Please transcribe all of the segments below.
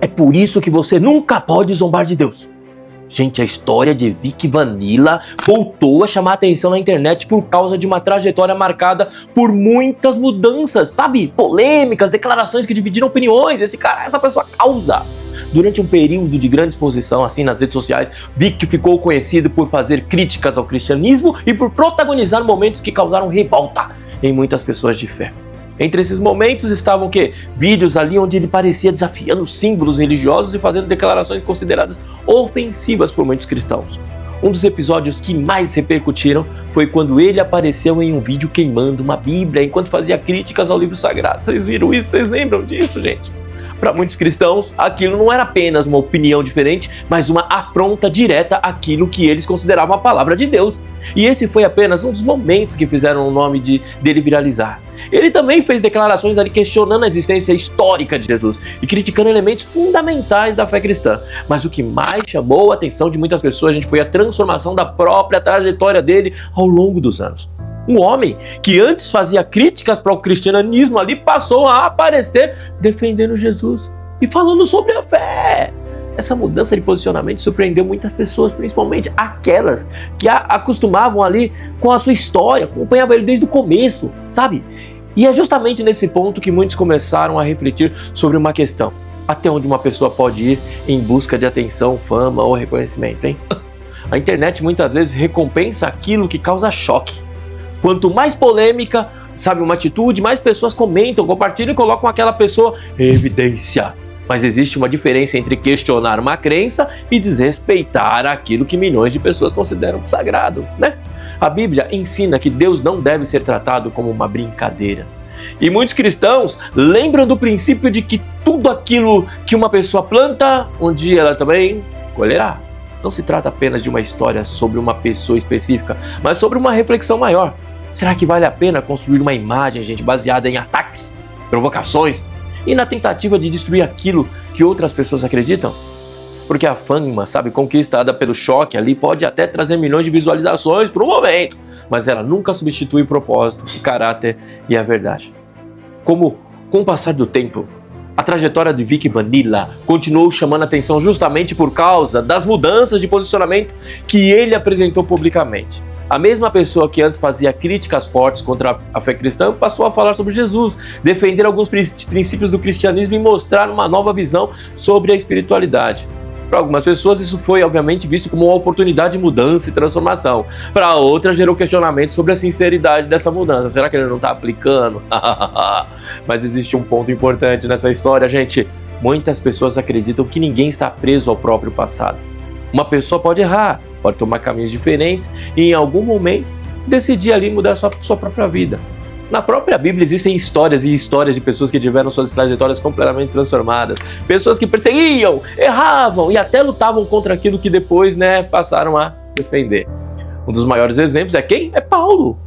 É por isso que você nunca pode zombar de Deus. Gente, a história de Vic Vanilla voltou a chamar a atenção na internet por causa de uma trajetória marcada por muitas mudanças, sabe? Polêmicas, declarações que dividiram opiniões. Essa pessoa causa. Durante um período de grande exposição assim nas redes sociais, Vic ficou conhecido por fazer críticas ao cristianismo e por protagonizar momentos que causaram revolta em muitas pessoas de fé. Entre esses momentos estavam vídeos ali onde ele parecia desafiando símbolos religiosos e fazendo declarações consideradas ofensivas por muitos cristãos. Um dos episódios que mais repercutiram foi quando ele apareceu em um vídeo queimando uma Bíblia enquanto fazia críticas ao livro sagrado. Vocês viram isso? Vocês lembram disso, gente? Para muitos cristãos, aquilo não era apenas uma opinião diferente, mas uma afronta direta àquilo que eles consideravam a palavra de Deus. E esse foi apenas um dos momentos que fizeram o nome dele viralizar. Ele também fez declarações ali questionando a existência histórica de Jesus e criticando elementos fundamentais da fé cristã. Mas o que mais chamou a atenção de muitas pessoas, gente, foi a transformação da própria trajetória dele ao longo dos anos. Um homem que antes fazia críticas para o cristianismo ali passou a aparecer defendendo Jesus e falando sobre a fé. Essa mudança de posicionamento surpreendeu muitas pessoas, principalmente aquelas que acostumavam ali com a sua história, acompanhavam ele desde o começo, sabe? E é justamente nesse ponto que muitos começaram a refletir sobre uma questão: até onde uma pessoa pode ir em busca de atenção, fama ou reconhecimento, hein? A internet muitas vezes recompensa aquilo que causa choque. Quanto mais polêmica, sabe, uma atitude, mais pessoas comentam, compartilham e colocam aquela pessoa em evidência. Mas existe uma diferença entre questionar uma crença e desrespeitar aquilo que milhões de pessoas consideram sagrado, né? A Bíblia ensina que Deus não deve ser tratado como uma brincadeira. E muitos cristãos lembram do princípio de que tudo aquilo que uma pessoa planta, um dia ela também colherá. Não se trata apenas de uma história sobre uma pessoa específica, mas sobre uma reflexão maior. Será que vale a pena construir uma imagem, gente, baseada em ataques, provocações e na tentativa de destruir aquilo que outras pessoas acreditam? Porque a fama, sabe, conquistada pelo choque ali pode até trazer milhões de visualizações por um momento, mas ela nunca substitui o propósito, o caráter e a verdade. Com o passar do tempo, a trajetória de Vic Vanilla continuou chamando a atenção justamente por causa das mudanças de posicionamento que ele apresentou publicamente. A mesma pessoa que antes fazia críticas fortes contra a fé cristã passou a falar sobre Jesus, defender alguns princípios do cristianismo e mostrar uma nova visão sobre a espiritualidade. Para algumas pessoas isso foi obviamente visto como uma oportunidade de mudança e transformação. Para outras gerou questionamento sobre a sinceridade dessa mudança. Será que ele não está aplicando? Mas existe um ponto importante nessa história, gente. Muitas pessoas acreditam que ninguém está preso ao próprio passado. Uma pessoa pode errar, pode tomar caminhos diferentes e em algum momento decidir ali mudar sua própria vida. Na própria Bíblia existem histórias e histórias de pessoas que tiveram suas trajetórias completamente transformadas. Pessoas que perseguiam, erravam e até lutavam contra aquilo que depois, passaram a defender. Um dos maiores exemplos é quem? É Paulo.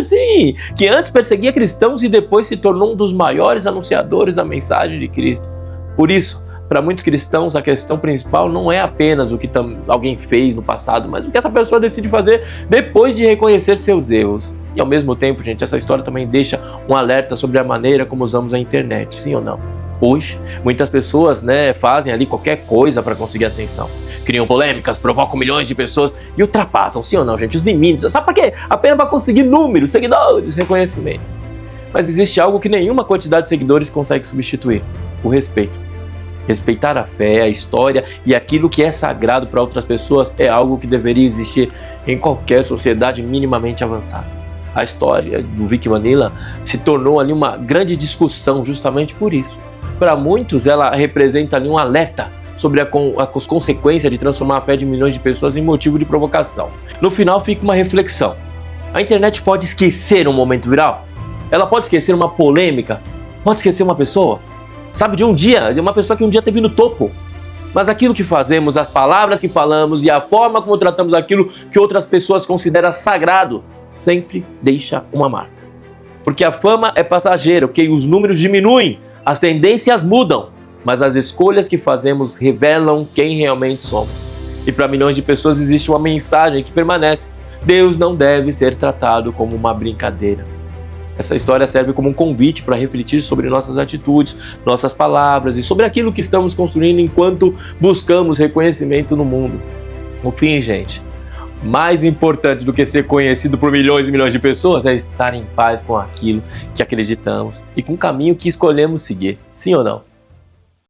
Sim, que antes perseguia cristãos e depois se tornou um dos maiores anunciadores da mensagem de Cristo. Por isso, para muitos cristãos, a questão principal não é apenas o que alguém fez no passado, mas o que essa pessoa decide fazer depois de reconhecer seus erros. E ao mesmo tempo, gente, essa história também deixa um alerta sobre a maneira como usamos a internet, sim ou não? Hoje, muitas pessoas, fazem ali qualquer coisa para conseguir atenção. Criam polêmicas, provocam milhões de pessoas e ultrapassam, sim ou não, gente, os limites. Sabe para quê? Apenas para conseguir números, seguidores, reconhecimento. Mas existe algo que nenhuma quantidade de seguidores consegue substituir: o respeito. Respeitar a fé, a história e aquilo que é sagrado para outras pessoas é algo que deveria existir em qualquer sociedade minimamente avançada. A história do Vic Vanilla se tornou ali uma grande discussão justamente por isso. Para muitos, ela representa ali um alerta sobre as consequências de transformar a fé de milhões de pessoas em motivo de provocação. No final fica uma reflexão: a internet pode esquecer um momento viral? Ela pode esquecer uma polêmica? Pode esquecer uma pessoa? Sabe, de um dia, de uma pessoa que um dia esteve no topo. Mas aquilo que fazemos, as palavras que falamos e a forma como tratamos aquilo que outras pessoas consideram sagrado, sempre deixa uma marca. Porque a fama é passageira, ok? Os números diminuem, as tendências mudam, mas as escolhas que fazemos revelam quem realmente somos. E para milhões de pessoas existe uma mensagem que permanece: Deus não deve ser tratado como uma brincadeira. Essa história serve como um convite para refletir sobre nossas atitudes, nossas palavras e sobre aquilo que estamos construindo enquanto buscamos reconhecimento no mundo. No fim, gente, mais importante do que ser conhecido por milhões e milhões de pessoas é estar em paz com aquilo que acreditamos e com o caminho que escolhemos seguir. Sim ou não?